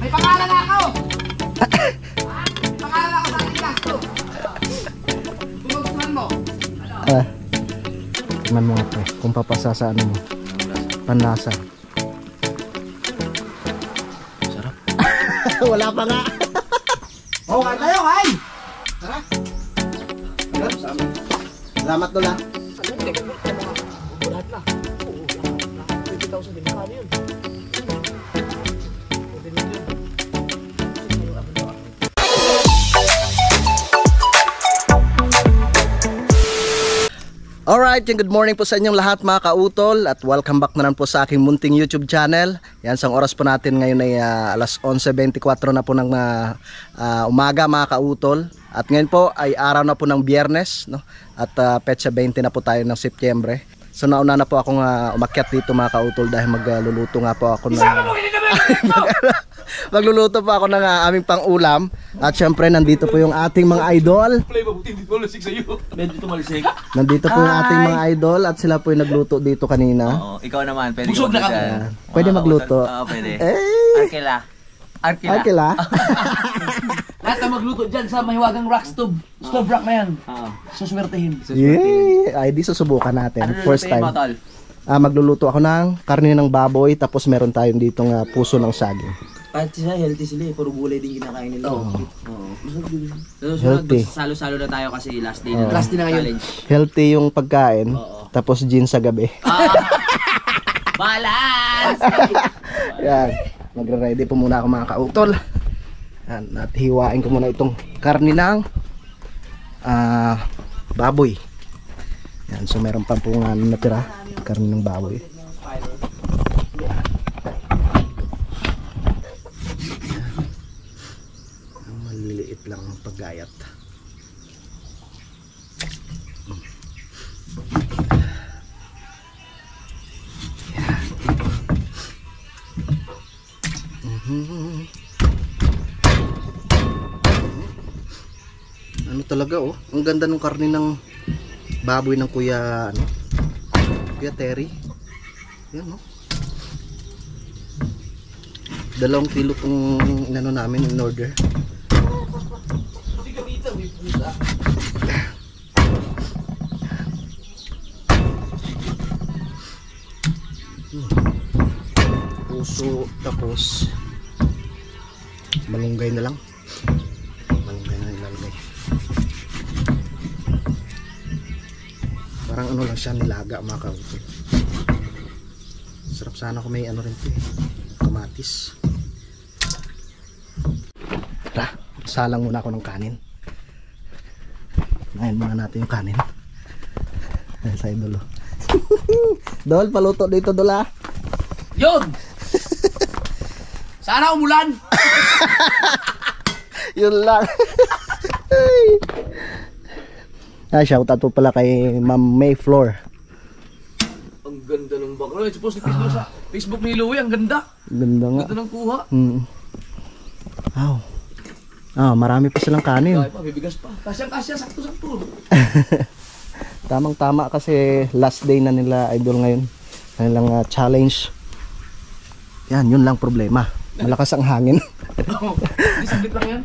May pangalan na ako! May pangalan ako sa ating gasto. Tumugustuhan mo. Tignan mo nga pre, kung papasa sa ano mo. Panlasa. Sarap. Wala pa nga. Oo, kain tayo, kain! Tara. Salamat Lola. Lahat na. Oo, lahat na. 20,000 din. Kano yun? Alright, good morning po sa inyong lahat mga kautol at welcome back na naman po sa aking munting YouTube channel. Yan, sang oras po natin ngayon ay alas 11:24 na po ng umaga mga kautol. At ngayon po ay araw na po ng Biyernes, no? At petsa 20 na po tayo ng Setyembre. So nauna na po akong umakyat dito mga kautol dahil magluluto nga po ako ng magluluto po ako ng aming pang-ulam. At syempre nandito po yung ating mga idol. Nandito po yung ating mga idol at sila po yung nagluto dito kanina. Oo, ikaw naman, pwede Busog na kami. Pwede magluto. Oo, pwede. Eh, Arkela. Lahat na magluto dyan sa mahiwagang rock stove. Stove rock na yan. Oo. Suswertehin. Yay! Ay, di susubukan natin. First time. Magluluto ako ng karne ng baboy tapos meron tayong ditong puso ng saging. Kahit sila, healthy sila eh. Puro gulay din kinakain nila. Oo. Healthy. Salo-salo na tayo kasi last day na. Last day na ngayon. Healthy yung pagkain. Oo. Tapos gin sa gabi. Balance! Yan. Magre-ready po muna ako mga kautol. Yan. At hiwain ko muna itong karne ng baboy. Yan. So meron pa po nga natira. Karne ng baboy. Maliliit lang ang paggayat. Ano talaga oh, ang ganda ng karne ng baboy ng Kuya Terry. Yan oh. 2 kilo pong inano namin in order. Puso tapos malunggay na lang. Malunggay na nilalagay. Parang ano lang siya, nilaga mga kautol. Sarap sana kung may ano rin ito eh. Kamatis. Tara, salang muna ako ng kanin. Ngayon muna natin yung kanin. Sa idolo. Dol, paluto dito Dola. Yun! Sana umulan! Yun lang. Shoutout po pala kay Ma'am Mayfloor. Ang ganda ng background. Suppose Facebook sa Facebook ni Louie, ang ganda. Ganda nga. Ganda ng kuha. Wow. Marami pa silang kanin. Kaya pa, bibigas pa. Kasyang-kasya, sakto-sakto. Tamang-tama kasi last day na nila idol ngayon. Kanilang challenge. Yan, yun lang problema. Malakas ang hangin. Disiblit lang yan.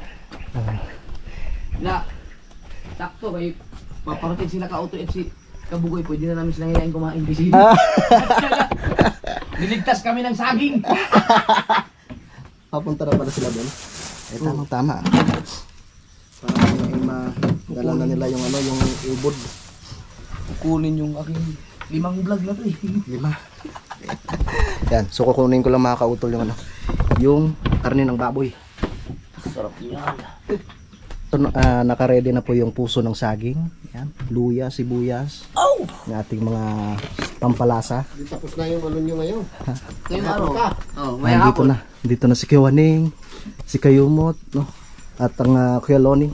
Na, sakto kay paparating sila ka-auto FC Kabugoy, pwede na namin sila ngayon kumain kasi niligtas kami ng saging. Papunta na pala sila doon. Eh, tamang-tama. Para may madala na nila yung yung ubod. Kukunin yung aking 5 vlog na to eh. 5. Yan, so kukunin ko lang mga kautol yung karne ng baboy. Sarap yan. So, naka-ready na po yung puso ng saging. Yan, luya, sibuyas. Oh! Ng ating mga pampalasa. Tapos na yung nyo ngayon. Ngayong araw. Oh, may Dito hapon. Dito na si Kiwaning, si Kayumot, no? At ang Kuya Loni.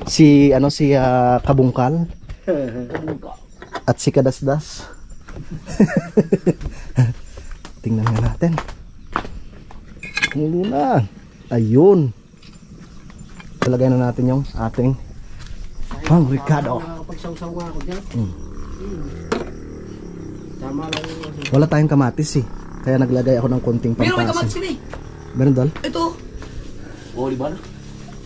Si Kabungkal. At si Kadasdas. Tingnan nga natin. Hindi na. Ayun. Talagay na natin yung ating Ricardo. Pagsaw-saw ako dyan. Tama lang. Wala tayong kamatis eh. Kaya naglagay ako ng konting Meron may kamatis pampasin. ka eh. Meron dol? Ito. Oh, di ba?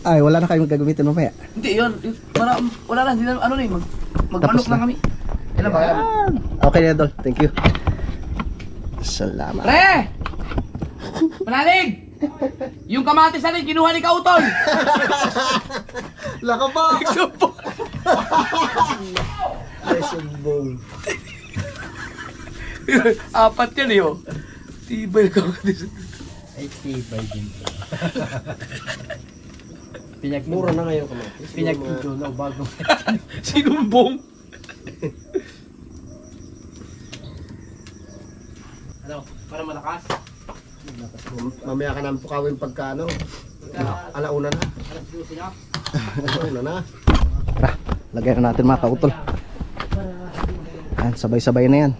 Ay, wala na kayong gagamitin mamaya. Hindi, yun. Para, wala na. Hindi na, ano na eh. Magmanok Tapos na. na kami. Yan ba? Okay na dol, thank you. Salamat. Pre! Manalig! Yung kamatis na rin, kinuha ni Kautol! Laka ba? Apat yan eh, oh. Tibay ka kamatis. Ay, tibay din. Mura na ngayon kamatis. Pinag-ito na bago. Sinumbong. Ano? Para malakas? Mamaya ka namin pukawin pagka ano. Alauna na. Alauna na. Tara, lagay na natin mga kautol. Yan, sabay-sabay na yan.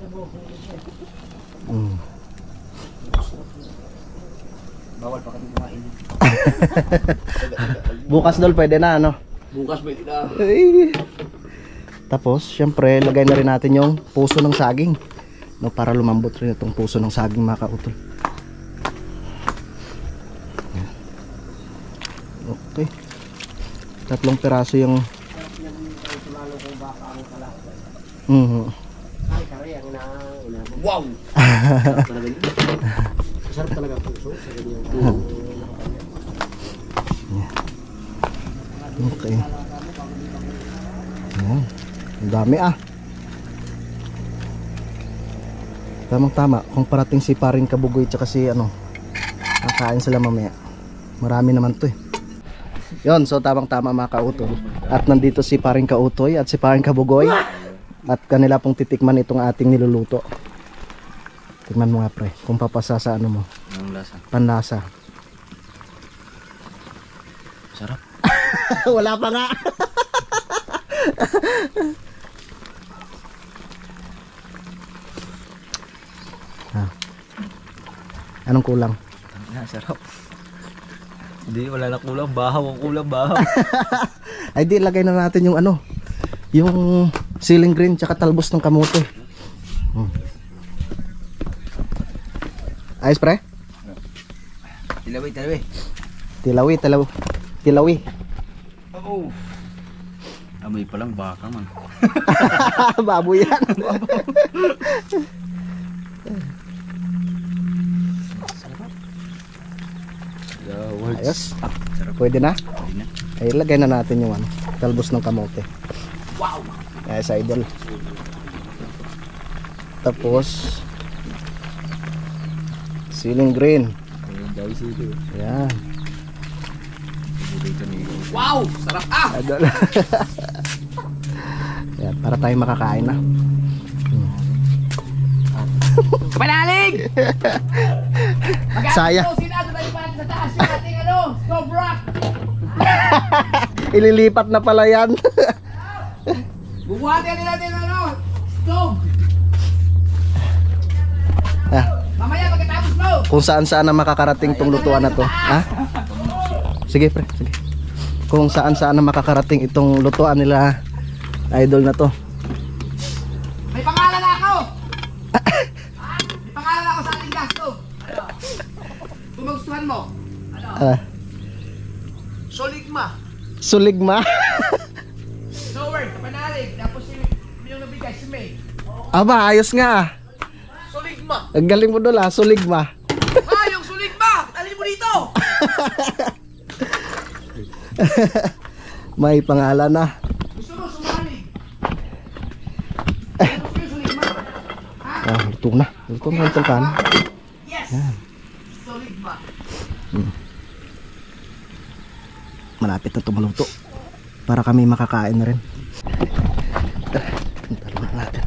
Bawal pa kami kumain. Bukas dol, pwede na ano. Bukas may tila. Ay. Tapos, syempre, lagay na rin natin yung puso ng saging. No, para lumambot rin itong puso ng saging mga kautol. Yan. Okay. 3 piraso yung Ay, kare, ang inaabot. Wow! Sarap talaga ang puso sa ganyan. Okay. Ayan. Ang dami ah. Tamang tama. Kung parating si paring Kabugoy tsaka si ano, kakain sila mamaya. Marami naman to eh. Yon, so tamang tama mga kautol. At nandito si paring Kautoy at si paring Kabugoy. At kanila pong titikman itong ating niluluto. Tikman mo nga pre, kung papasa sa ano mo. Ang lasa. Panlasa. Sarap. Wala pa nga. Anong kulang? Sarap. Hindi, wala na kulang. Bahaw ang kulang, bahaw. Ay di, lagay na natin yung ano, yung ceiling green tsaka talbos ng kamote. Ayos pre? Tilawi, tilawi. Tilawi, tilawi. Oo. Amoy pa lang baka man. Baboy yan. Ayos. Sarap. Pwede na? Hindi na. Ay, lagay na natin yung ano, talbos ng kamote. Wow! Ayos, idol. Tapos ceiling green. Ayun, dawi sito. Yan. Dito ni Wow! Sarap ah! Idol. Yan, para tayo makakain na. Panalig! Saya. Sinado tayo pa sa taas yung ating ano, stove rock! Ililipat na pala yan. Bubuhatin natin ano, stove! Ah, Mamaya pagkatapos mo! kung saan saan na makakarating tong lutuan na to. Ha? Sige pre, sige. Kung saan saan na makakarating itong lutuan nila idol na to. May pangalan na ako! May pangalan ako sa ating gas stove! Kung magustuhan mo, Ah, Soligma! suligma. Lower, Panalig, tapos yung nabigay si May. Aba, ayos nga. Soligma! Ang galing mo doon suligma. Ah, yung Soligma! Alin mo dito! May pangalan na. Gusto mo sumali? Gusto mo yung Soligma? Ah, luto na. Luto na itong kan. Yes! Soligma! Malapit na tumaluto. Para kami makakain na rin. Tara, talo na natin.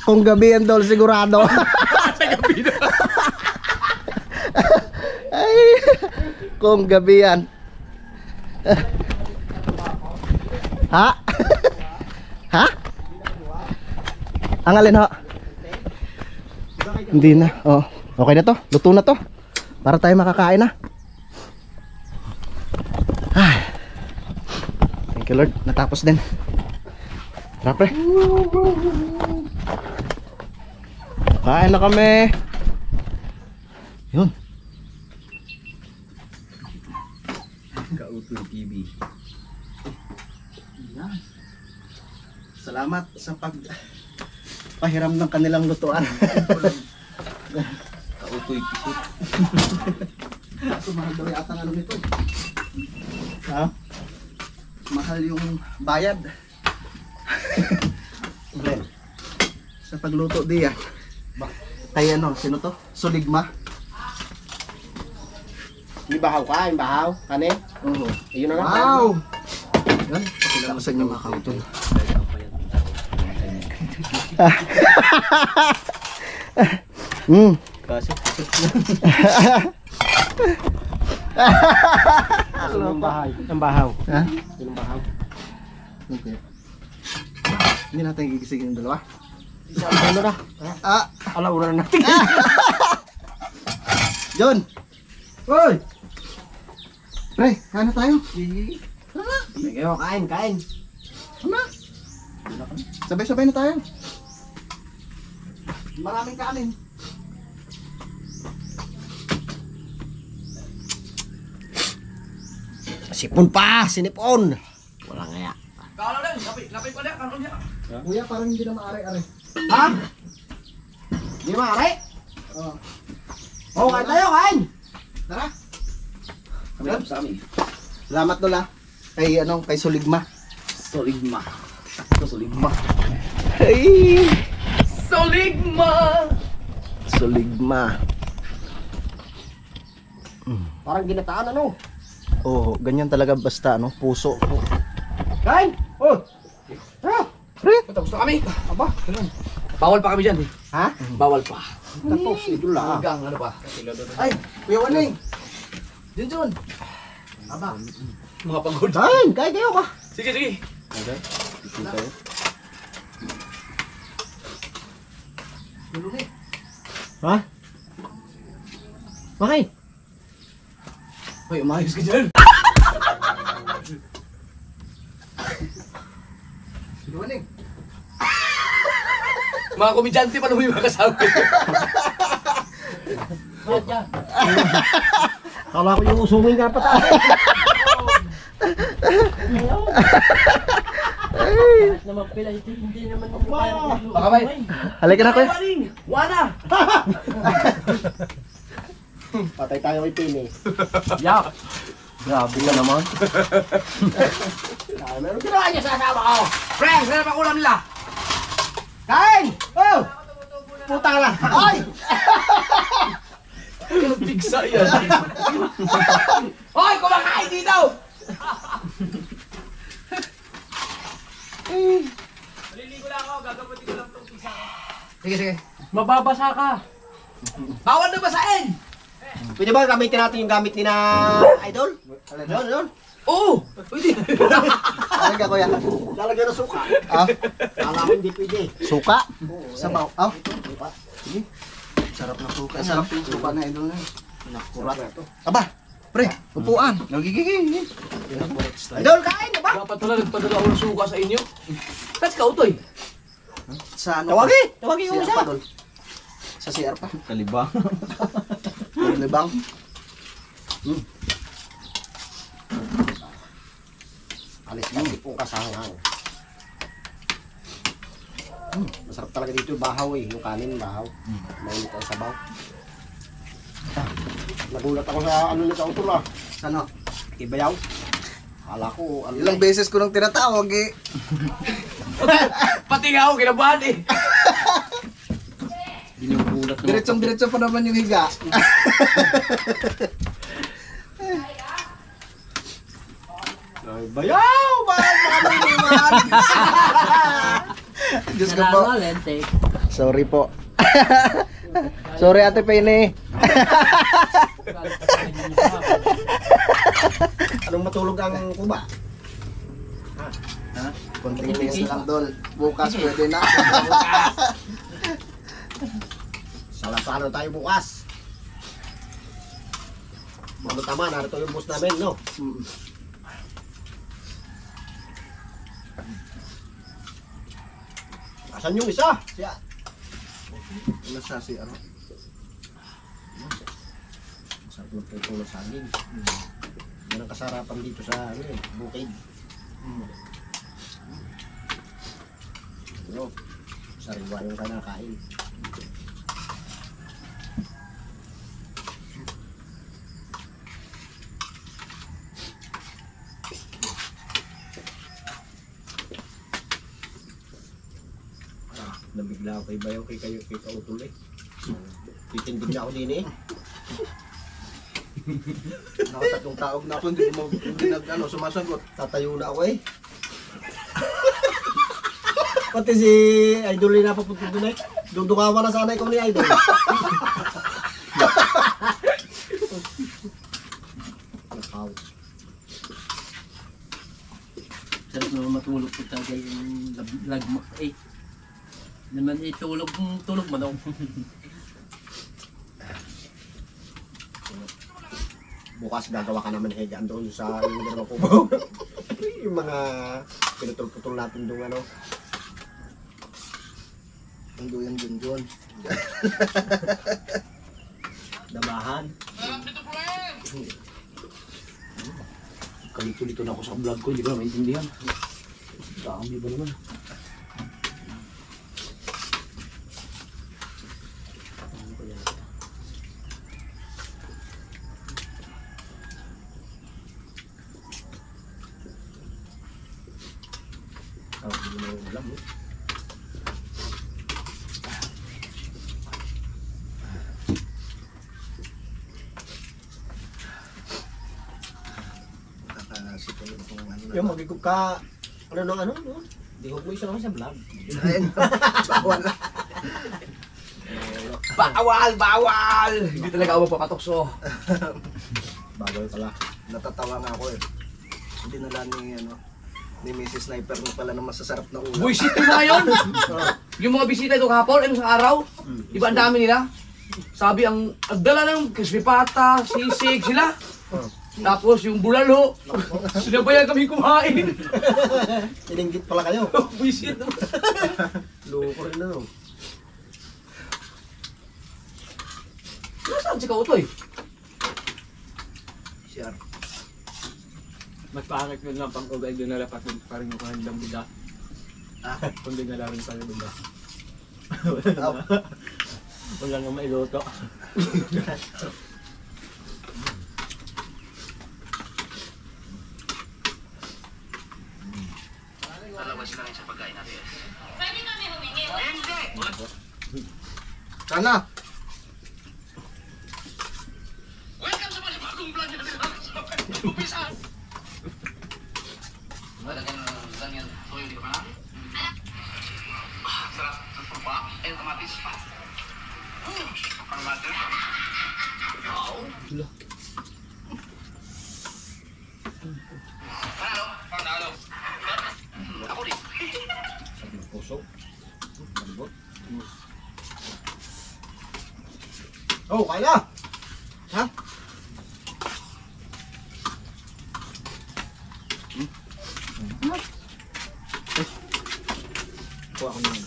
Kung gabi yan dol, sigurado. Ay, kung gabi yan. Ha? Ha? Ang alin ho? Hindi na. Oh, okay na to. Luto na to. Para tayo makakain na. Ay. Thank you Lord. Natapos din. Tara pre. Kain na kami. Yun. Kautoy TV. Salamat sa pahiram ng kanilang lutuan. Kautoy pisot. Kaso mahal daw yata ng ano nito. Ha? Mahal yung bayad. Sa pagluto diyan. Kaya ano, sino to? Suligma. May bahaw ka, yung bahaw. Kani? Oo. Ayun na lang. Wow! Yan, pakita ko sa inyo mga kautol. Kaso Yung bahaw. Yung bahaw. Ha? Yung bahaw. Okay. Hindi natin gigising yung dalawa. Ano na? Ah! Alauna na natin. John! Hoy! Pre, kain na tayo. Kayo, kain, kain. Ano? Sabay-sabay na tayo. Maraming kanin. Sipon pa, sinipon. Wala ngaya. Kalau lang, lapit pa na, kanon niya. Kuya, parang hindi na maari-ari. Ha? Di maaari? Oo. Oo, kain tayo, kain. Tara. Kami sa amin. Salamat Lola. Kay ano, kay Suligma. Soligma. Ito soligma. Hey! Soligma! Suligma. Parang ginataan ano. Oo, ganyan talaga basta ano, puso. Kain. Oh. Ha? Tapos na kami. Aba, ganun. Bawal pa kami dyan eh. Ha? Bawal pa. Tapos, idol ah. Hanggang ano pa. Ay, Kuya Waning. Junjun. Aba. Mga pagod. Kain, kain kayo ba? Sige, sige. Ha? Bakit? Hoy, umayos ka dyan. Kuya Waning. Mga komedyante pa naman yung mga kasama. Kala ko yung usungin nga pataas. Baka may. Halika na Kuya. Waning! Wana! Patay tayo kay Pini. Yak! Grabe ka naman. Meron ginawa niya sa asawa ko. Friends, meron pa ulam nila. Kain! Oh! Puta ka na. Ay! Pigsa yan. Hoy, kumakain dito! Maliligo lang ako, gagaputin ko lang itong pizza. Sige, sige. Mababasa ka. Bawal na basain! Pwede ba gamitin natin yung gamit ni na Idol? Yun, yun. Oo! Pwede. Halika Kuya. Lalagyan ng suka. Ah, Kala ko hindi pwede. suka. Sabaw. Ah. Sige. Sarap na suka. Sarap yung suka na idol na. Nakurat na to. Aba, pre, upuan. Nagigiging. Idol, kain na ba? Dapat pala nagpadala ako ng suka sa inyo. Kasi ka, Utoy. Sa ano? Tawagin yung CR isa. pa doon. Sa CR pa. kalibang. Libang. Alis mo, ipong kasangang. Masarap talaga dito yung bahaw eh. Yung kanin, bahaw. Mainit ang sabaw. Nagulat ako sa ano ni Kautol ah. Ano? Ibayaw. Kala ko, ano Ilang beses ko nang tinatawag eh. Pati nga ako, kinabahan eh. Binubulat naman. Diretsong-diretso pa naman yung higa. Bayaw! Bakit naman? Diyos ko po. Sorry po. Sorry Ate Penny. Anong matulog ang kuba? Konting tiis na lang Dol. Bukas pwede na. Salasalo tayo bukas. Ano tama, narito yung bus namin, no? Asan yung isa? Siya. Ano siya si ano? Masarap ng putong ng saging. Yan ang kasarapan dito sa bukid. Ano? Sariwa yung kanakain. Nabigla ako kay Bayaw kay Kautol eh. Titindig na ako din eh. Nakatatlong taog na ako, hindi sumasagot. Tatayo na ako eh. Pati si Idol na papunta doon eh. Dudukawa na sana ikaw ni Idol. Nakaw. Sarap naman matulog po talaga yung lagmak eh. Naman tulog manok. Bukas gagawa ka naman hegaan doon sa yung dalawa kubo. Yung mga pinutol-putol natin doon ano. Ang duyan dun. Damahan. Kalito-lito na ako sa vlog ko, hindi ko na maintindihan. Dami ba naman? Hindi mo na ulam eh. Nakakasipin itong ano na. Yung magigog ka, ano, no? Di huwag mo isa naman sa vlog. Ayun, bawal na. Bawal! Hindi talaga ako magpapatokso. Bawal pala. Natatawa nga ako eh. Hindi nala ni Mrs. Sniper na pala ng masasarap na ulam. Buisit yung mga yun! Yung mga bisita ito kahapon, ano sa araw, di ba ang dami nila? Sabi ang dala ng crispy pata, sisig sila. Tapos yung bulalo, sinabayan kami kumain. Ininggit pala kayo. Buisit. Loko rin na no. Nasaan si Kautoy? Siyar. Mas pangit yun lang pang ubay doon nalapat yung parang yung handang bida. Kung di nalarin pa yung bida. Wala nga mailuto. Sana! Sabi ng puso. Malibot. Oh, kaya na! Ha? Kuha ko naman.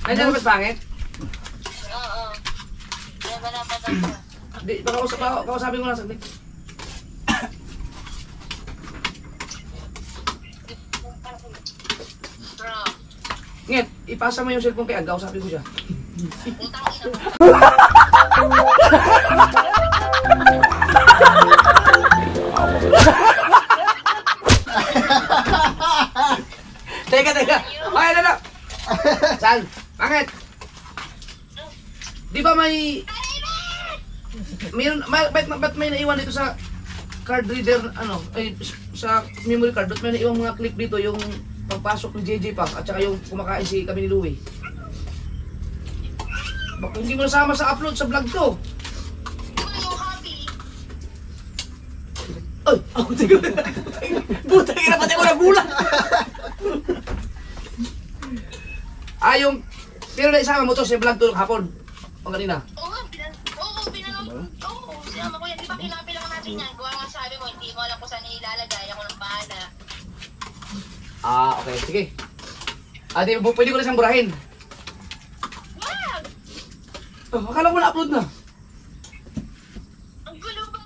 Ay, na mas pangit? Oo. Ay, wala pa daw. Di, baka kausapin ko lang saglit. Bro, Ngit, ipasa mo yung cellphone kay Agaw, sabi ko siya. utang ina. Teka. Okay na. Saan? Bakit? Di ba may... Ba't may naiwan dito sa card reader, ano, ay, sa memory card, doon may naiwang mga clip dito, yung pagpasok ni JJ pa, at saka yung kumakain si kami ni Louie. Baka hindi mo nasama sa upload sa vlog to. Yung hobby. Ay! Ako tigil! Butang ina, pati ko nagulat! Yung... Pero naisama mo to sa vlog to hapon. Pang kanina. Oo, pinanood. Oo, sinama ko yan. Di ba kailangan natin yan? Gawa nga sabi mo, hindi mo alam kung saan ilalagay. Ako ng bahala. Okay. Sige. Di ba pwede ko na siyang burahin? Wag! Akala ko na-upload na. Ang gulo ba?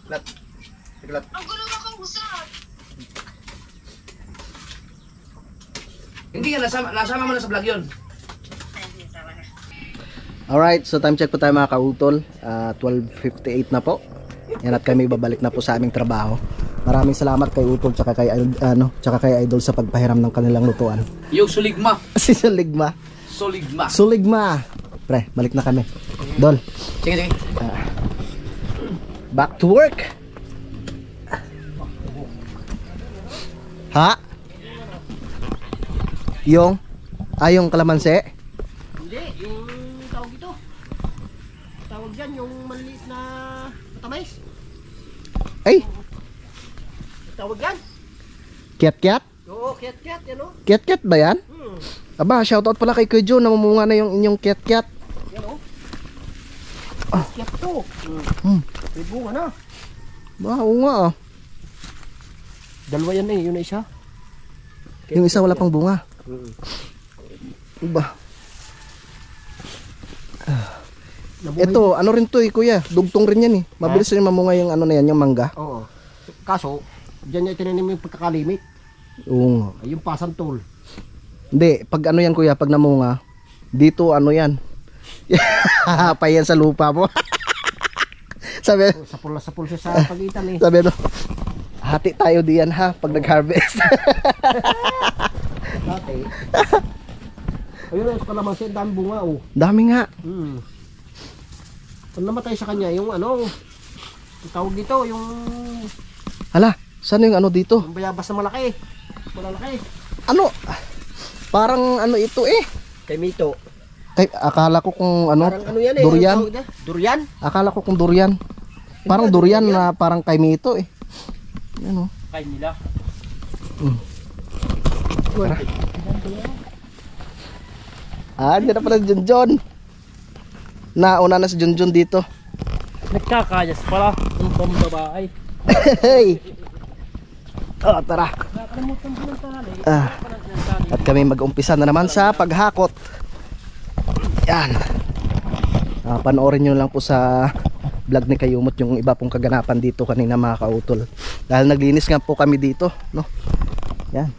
Tiglat. Ang gulo ba kang usap? Hindi ka, nasama mo na sa vlog yun. Ay, sama na. Alright, so time check po tayo mga kautol. 12:58 na po. Yan, at kami babalik na po sa aming trabaho. Maraming salamat kay Utol tsaka kay Idol sa pagpahiram ng kanilang lutuan. Yung suligma. Si Suligma. Suligma. Suligma. Pre, balik na kami. Dol, Sige. back to work. Ha? Yung kalamansi? Hindi, yung tawag ito. Tawag dyan, yung maliit na matamis. Ay, Tawag yan. kiat-kiat? Oo, kiat-kiat, yan o. Kiat-kiat ba yan? Aba, shoutout pala kay Kuya Joe, namumunga na yung inyong kiat-kiat. Yan o. Ah. Kiat to. May bunga na. Ba, oo nga ah. Dalawa yan yun na isa. Yung isa wala pang bunga. Ba. Ito, ano rin to kuya, dugtong rin yan Mabilis rin mamunga yung ano na yan, yung mangga. Oo. Kaso, dyan niya itinanim yung pagkakalimit. Oo. Ay, yung pasantol. Hindi, pag ano yan kuya, pag namunga, dito ano yan. Pa yan sa lupa mo. Sabi, Sapul siya sa pagitan sabi ano, hati tayo diyan ha, pag nag-harvest. Dati. Ayun o, kalamansi, dami bunga o. Dami nga. Kung namatay sa kanya, yung ano, yung tawag dito, yung Hala, saan yung ano dito? bayabas na malaki. Malalaki. Ano? Parang ano ito Kay Mito. Akala ko kung ano, Parang ano yan durian. Yung tawag na? Durian? Akala ko kung durian. Parang durian na parang kay Mito Yan o. Kaya nila. Diyan na pala si Junjun. Nauna na si Junjun dito. Nagkakayas pala ng pambabae. Hey! Tara. Nakalimutan ko ng tali. At kami mag-umpisa na naman sa paghakot. Yan. Panoorin nyo lang po sa vlog ni Kayumot yung iba pong kaganapan dito kanina mga kautol. Dahil naglinis nga po kami dito, no? Yan.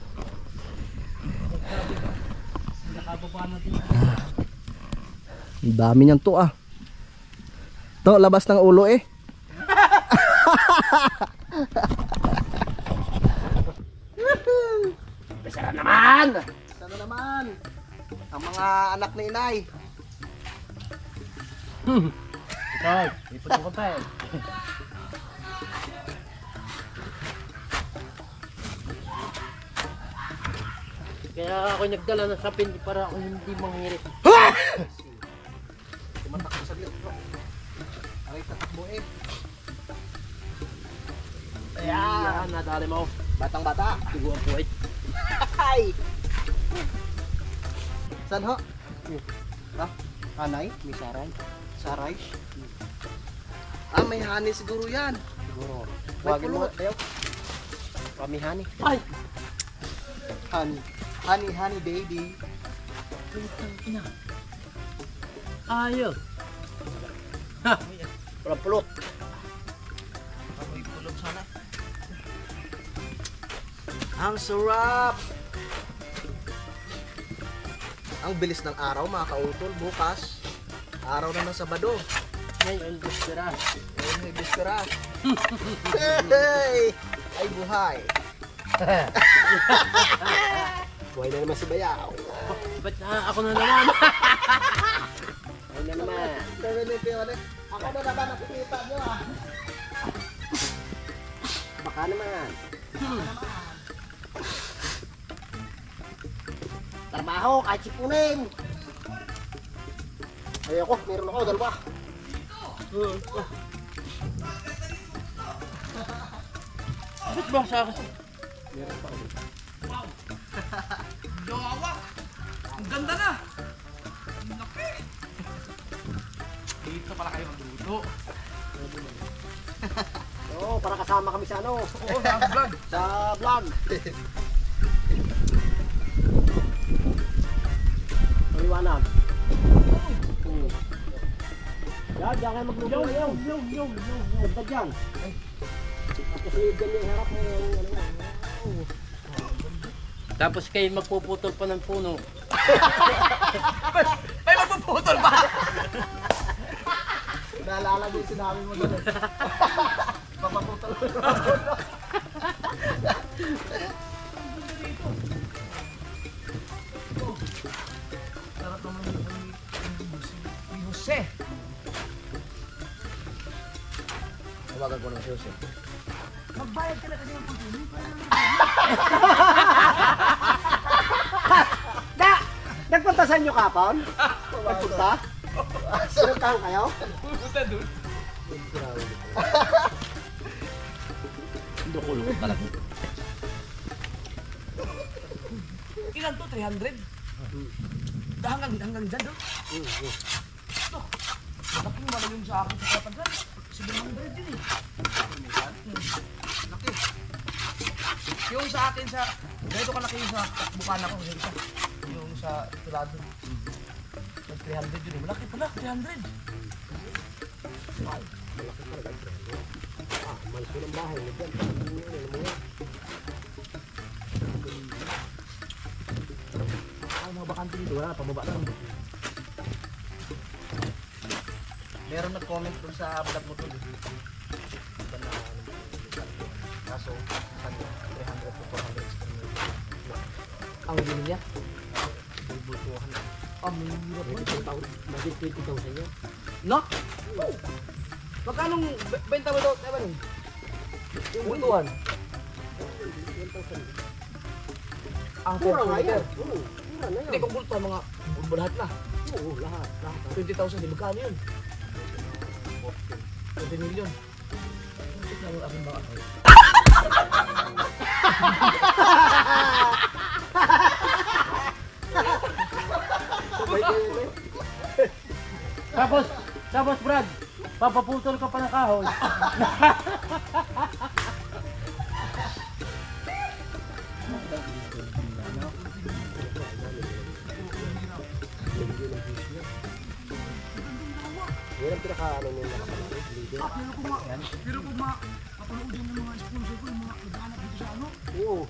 Ang dami niyan to To, labas ng ulo Sana naman! Sana naman! Ang mga anak ni inay. Ikaw, ipot ko pa Kaya ako nagdala ng sapin para ako hindi manghirit. Tumatak sa litro. Aray tatakbo Ayan, nadali mo. Batang bata. Tugo ang puwit. Ay! Saan ho? Hanay? May saray. Saray? May honey siguro yan. Siguro. May Wagin mo pulot. tayo. Pamihani. Ay! Honey baby. Ayos. Walang pulot. May pulot sana. Ang sarap! Ang bilis ng araw mga kautol. Bukas, araw na ng Sabado. Ngayon, gusto na. Ayun, may bispera. Hey! Ay buhay. Buhay na naman si Bayaw. Ba't ako na naman? Buhay na naman. Sabi ni Pione, ako na naman nakikita nyo Baka Baka naman. Trabaho, kahit sipunin. Ay ako, meron ako, dalawa. Ba't ba sa akin? Yawa! Ang ganda na! Ang laki! Dito pala kayo magluto. Oo, para kasama kami sa ano. Oo, sa vlog. Sa vlog. Maliwanag. Yan, diyan kayo magluto ngayon. Ganda dyan. Tapos dyan yung harap mo. Tapos kayo magpuputol pa ng puno. Ay, magpuputol ba? Naalala mo yung sinabi mo doon. Papaputol mo. Sarap naman ni Jose. Tawagan ko ng Jose. Magbayad ka na kasi ng pagpili. Nagpunta sa inyo kapon? Nagpunta? Sinuntahan kayo? Pupunta doon. Dukulong talaga. Ilan to? 300? Hanggang dyan doon? Ito. Laki mo yung sa akin sa kapagdan. 700 din eh. Laki. Yung sa akin sa... Ganito kalaki yung sa bukana ko. Yung sa tulado. 300 yun eh. Malaki pala, 300. Malis ko ng bahay. Mga bakante dito, wala, pababa lang. Meron nag-comment dun sa vlog mo tol. Kaso, kanya 300 to 400 Ang bilhin niya? bulbutuhan. Ang hirap mo. Maging 20,000 yun. No? Magkanong benta mo daw? Ewan eh. Yung bultuhan. Ang Mura nga meter. yan. Mura na Hindi, yan. kung bultuhan mga lahat na. Oo, lahat. 20,000, di magkano yun? 20 million. Check namin aking baka. Tapos Brad, papaputol ka pa ng kahoy. Yan ang pinaka-ano nung nakapalari. Pero kung mapanood yung mga sponsor ko, yung mga naghahanap dito sa ano, Oo.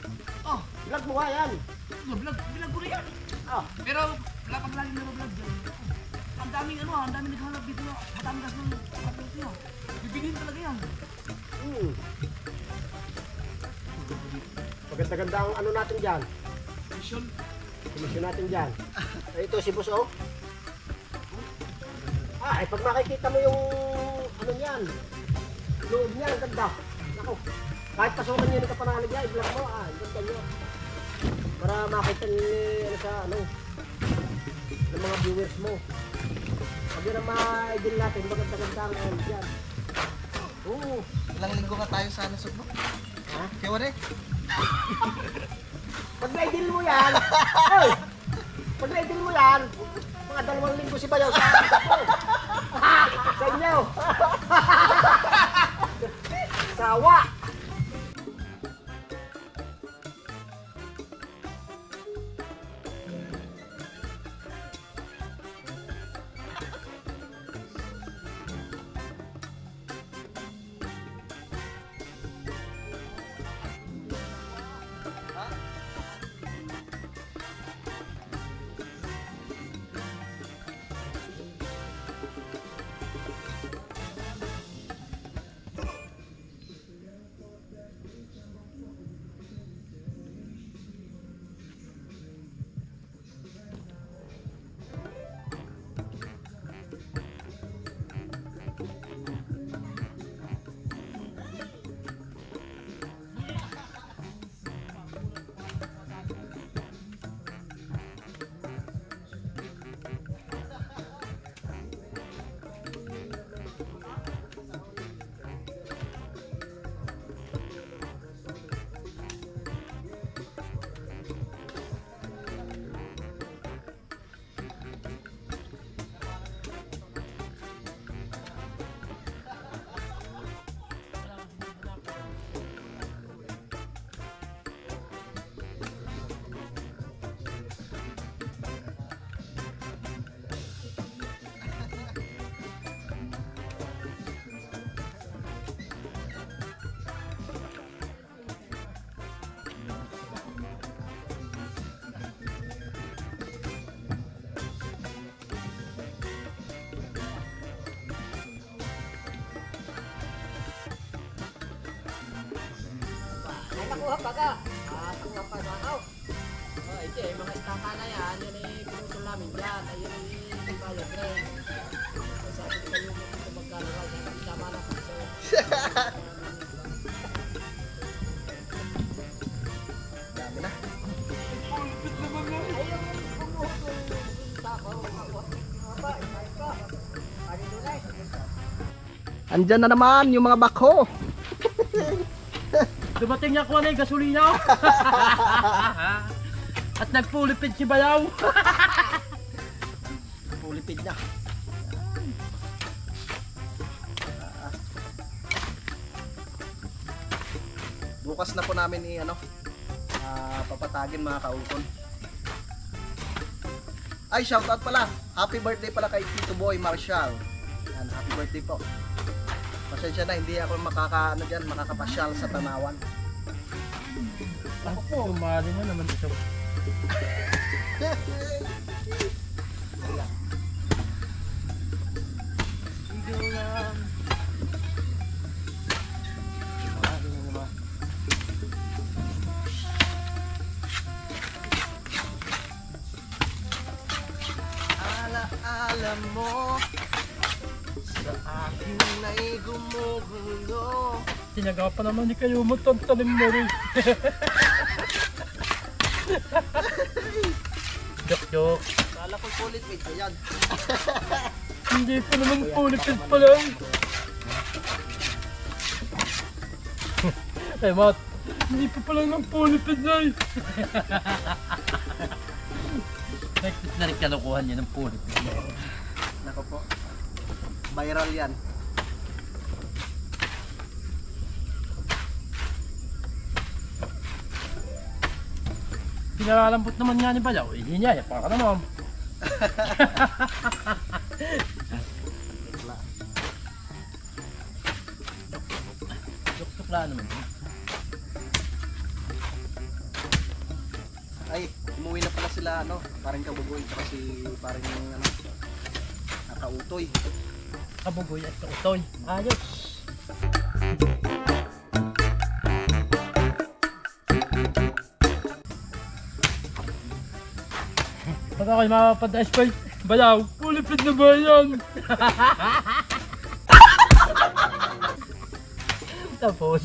oh, Vlog mo nga yan. bilag ko na yan. Ah. Pero wala pang lagi na vlog dyan. Ang daming ano, ang daming naghahanap dito na hatangas ng kapatid niya. Bibilhin talaga yan. Maganda-ganda ang ano natin dyan. Mission. Komisyon natin dyan. Ay, ito si Boss O. Ay, pag makikita mo yung ano niyan, loob niya, ang ganda. Ako, kahit pasukan niya ng kapanalig niya, i-vlog mo, ganda niya. Para makita niyo ano sa ano, ng mga viewers mo. Pag yun ang ma-idol natin, maganda-ganda ang ano dyan. Oo. Ilang linggo nga tayo sa nasod mo? Ha? Kaya wala eh. Pag na-idol mo yan, oy! Pag na-idol mo yan, mga 2 linggo si Bayaw sa sa inyo. Sawa! nakuha pa ka. Nakuha pa na ako. Oh, ito eh, mga istaka na yan. Yan ay pinutol namin dyan. Ayun ay bayad rin. Sabi ko kayo kung magkalawa. Yan ang tama na po. Dami na. Ayun, kumuha ko yung istaka. Aba, ikay ka. Ano doon ay? Andyan na naman yung mga bako. Dumating niya ko na yung gasolina. At nagpulipid si Bayaw. Pulipid na. Bukas na po namin papatagin mga kautol. Ay, shoutout pala. Happy birthday pala kay Tito Boy Marshall. Yan, happy birthday po. Pasensya na, hindi ako makakapasyal sa Tanawan. Ako po. Sumali mo naman ito. Alam mo, sa akin na'y gumugulo. Tinaga pa naman ni kayo mo tantanim mo rin. Joke. Kala ko pulipid ko yan. Hindi pa naman pulipid pa lang. Eh Mat, hindi pa pala ng pulipid na eh. Next na rin kanukuhan niya ng pulipid. Nako po, viral yan. Pinalalambot naman nga ni Bayaw, hindi niya, pa ka naman. Tuk-tuk lang naman. Ay, umuwi na pala sila, parang Kabugoy, kasi parang nakautoy. Kabugoy at kautoy. Ayos. Pag ako'y mapapadaas pa, Bayaw, pulipid na ba yan? Tapos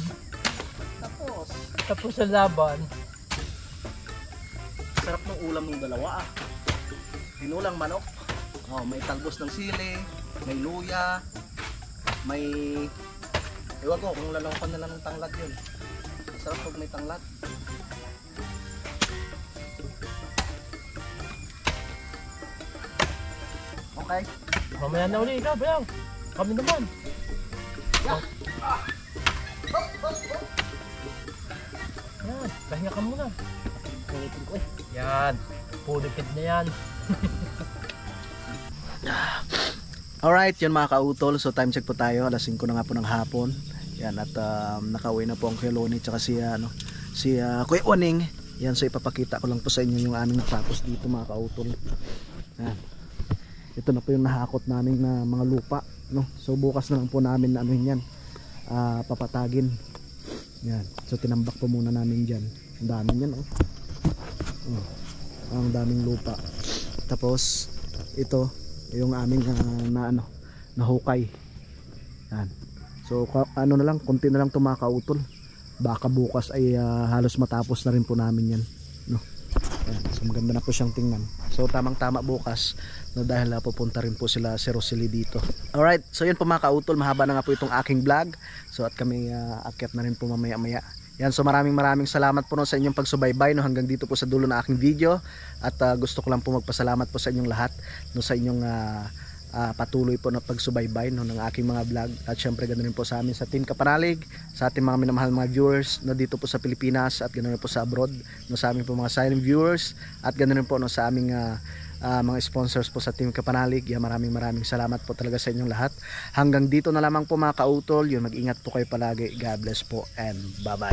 ang laban. Sarap ng ulam ng dalawa Tinulang manok. May talbos ng sili, may luya, may... Ewan ko kung lalawakan na lang ng tanglad yun. Sarap pag may tanglad. Okay. Mamaya na uli ka, Bayaw. Kami naman. Yan, pahinga ka muna. Yan, pulipid na yan. Alright, yan mga kautol. So time check po tayo. Alas 5 na nga po ng hapon. Yan, at nakauwi na po ang Kuya Loni tsaka si Kuya Oning. Yan, so ipapakita ko lang po sa inyo yung aming natapos dito mga kautol. Yan. Ito na po yung nahakot namin na mga lupa, So bukas na lang po namin yan, papatagin. Yan. So tinambak po muna namin diyan. Ang dami niyan, ang daming lupa. Tapos ito yung aming nahukay. Yan. So na lang, konti na lang tumakautol. Baka bukas ay halos matapos na rin po namin yan, Yan. So maganda na po siyang tingnan. So tamang tama bukas dahil pupunta rin po sila si Rosely dito. Alright, so yun po mga kautol, mahaba na nga po itong aking vlog. So at kami akyat na rin po mamaya maya. Yan, so maraming salamat po sa inyong pagsubaybay hanggang dito po sa dulo ng aking video. At gusto ko lang po magpasalamat po sa inyong lahat sa inyong patuloy po na pagsubaybay ng aking mga vlog. At syempre ganoon rin po sa amin sa Team Kapanalig, sa ating mga minamahal mga viewers dito po sa Pilipinas at ganoon rin po sa abroad, sa aming po mga silent viewers at ganoon rin po sa aming mga sponsors po sa Team Kapanalig. Yan, maraming salamat po talaga sa inyong lahat. Hanggang dito na lamang po mga kautol. Mag-ingat po kayo palagi. God bless po and bye bye.